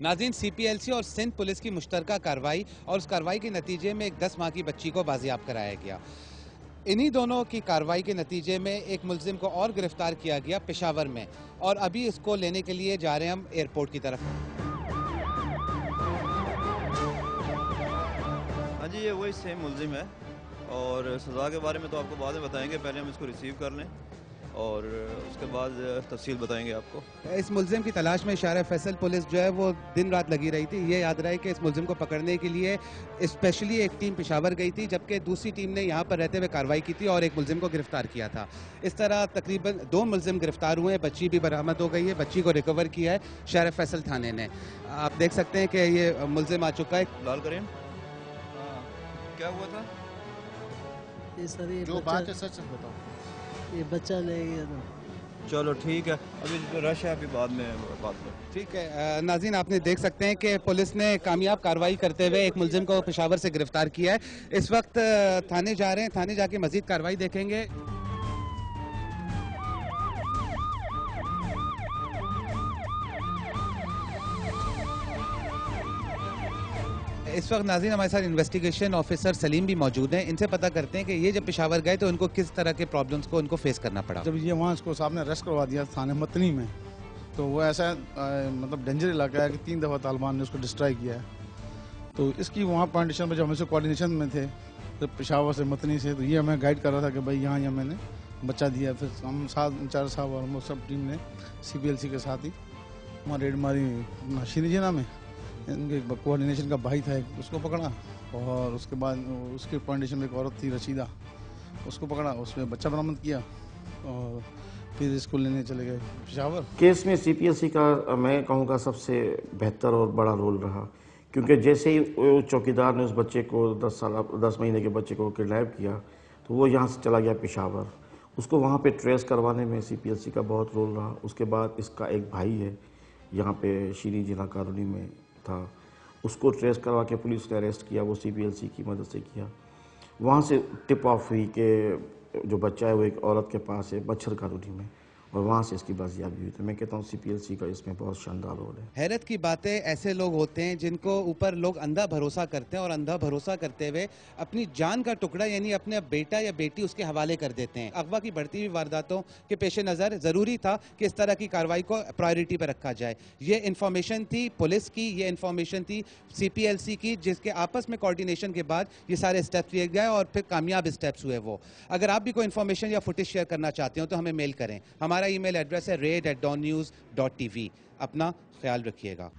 नाज़रीन, सीपीएलसी और सिंध पुलिस की मुश्तरका कार्रवाई और उस कार्रवाई के नतीजे में एक 10 माह की बच्ची को बाजियाब कराया गया। इन्हीं दोनों की कार्रवाई के नतीजे में एक मुलजिम को और गिरफ्तार किया गया पेशावर में, और अभी इसको लेने के लिए जा रहे हैं हम एयरपोर्ट की तरफ। हाँ जी, ये वही सेम मुलजिम है और सज़ा के बारे में तो आपको बाद में बताएंगे। पहले हम इसको रिसीव कर लें और उसके बाद तफसील बताएंगे आपको। इस मुलजिम की तलाश में इशारा फैसल पुलिस जो है वो दिन रात लगी रही थी। ये याद रहा है कि इस मुलजिम को पकड़ने के लिए स्पेशली एक टीम पेशावर गई थी, जबकि दूसरी टीम ने यहाँ पर रहते हुए कार्रवाई की थी और एक मुलजिम को गिरफ्तार किया था। इस तरह तकरीबन 2 मुलजिम गिरफ्तार हुए हैं। बच्ची भी बरामद हो गई है। बच्ची को रिकवर किया है इशारा फैसल थाने ने। आप देख सकते हैं कि ये मुलजिम आ चुका है। लाल करीम, क्या हुआ था? ये सर, ये जो बात है सच बताओ। ये बच्चा ले गया था। चलो ठीक है, अभी रश है, अभी बाद में बात करें। ठीक है नाज़रीन, आपने देख सकते हैं कि पुलिस ने कामयाब कार्रवाई करते हुए एक मुलजिम को पेशावर से गिरफ्तार किया है। इस वक्त थाने जा रहे हैं, थाने जाके मजीद कार्रवाई देखेंगे। इस वक्त नाज़रीन हमारे साथ इन्वेस्टिगेशन ऑफिसर सलीम भी मौजूद हैं। इनसे पता करते हैं कि ये जब पेशावर गए तो उनको किस तरह के प्रॉब्लम्स को उनको फेस करना पड़ा। जब ये वहाँ इसको साहब ने अरेस्ट करवा दिया थाने मतनी में, तो वो ऐसा मतलब डेंजर इलाका है कि 3 दफ़ा तालिबान ने उसको डिस्ट्रॉय किया है। तो इसकी वहाँ पार्टीशन में जब हम इससे कोऑर्डिनेशन में थे, तो पेशावर से मतनी से, तो ये हमें गाइड कर रहा था कि भाई यहाँ यहाँ मैंने बच्चा दिया। फिर हम साथ इंचार्ज साहब और हम सब टीम ने CPLC के साथ ही वहाँ रेड मारी शीरीजना में। इनके कोऑर्डिनेशन का भाई था एक, उसको पकड़ा और उसके बाद उसके कोऑर्डिनेशन में एक औरत थी रशीदा, उसको पकड़ा, उसमें बच्चा बरामद किया और फिर इसको लेने चले गए पेशावर। केस में CPLC का मैं कहूँगा सबसे बेहतर और बड़ा रोल रहा, क्योंकि जैसे ही चौकीदार ने उस बच्चे को 10 महीने के बच्चे को किडनैप किया तो वो यहाँ से चला गया पेशावर। उसको वहाँ पे ट्रेस करवाने में CPLC का बहुत रोल रहा। उसके बाद इसका एक भाई है यहाँ पे शीरी जिला कॉलोनी में था, उसको ट्रेस करवा के पुलिस ने अरेस्ट किया, वो CPLC की मदद से किया। वहाँ से टिप ऑफ हुई कि जो बच्चा है वो एक औरत के पास है मच्छर कॉलोनी में, और वहाँ से इसकी बाजियाबी हुई। तो मैं कहता हूँ CPLC का इसमें बहुत शानदार रोल है। हैरत की बात है, ऐसे लोग होते हैं जिनको ऊपर लोग अंधा भरोसा करते हैं और अंधा भरोसा करते हुए अपनी जान का टुकड़ा यानी अपने बेटा या बेटी उसके हवाले कर देते हैं। अगवा की बढ़ती हुई वारदातों के पेश नज़र ज़रूरी था कि इस तरह की कार्रवाई को प्रायोरिटी पर रखा जाए। ये इन्फॉर्मेशन थी पुलिस की, ये इन्फॉर्मेशन थी CPLC की, जिसके आपस में कोऑर्डिनेशन के बाद ये सारे स्टेप्स लिए गए और फिर कामयाब स्टेप्स हुए। वो अगर आप भी कोई इन्फॉर्मेशन या फुटेज शेयर करना चाहते हो तो हमें मेल करें। हमारा ईमेल एड्रेस है raid@dawnnews.tv। अपना ख्याल रखिएगा।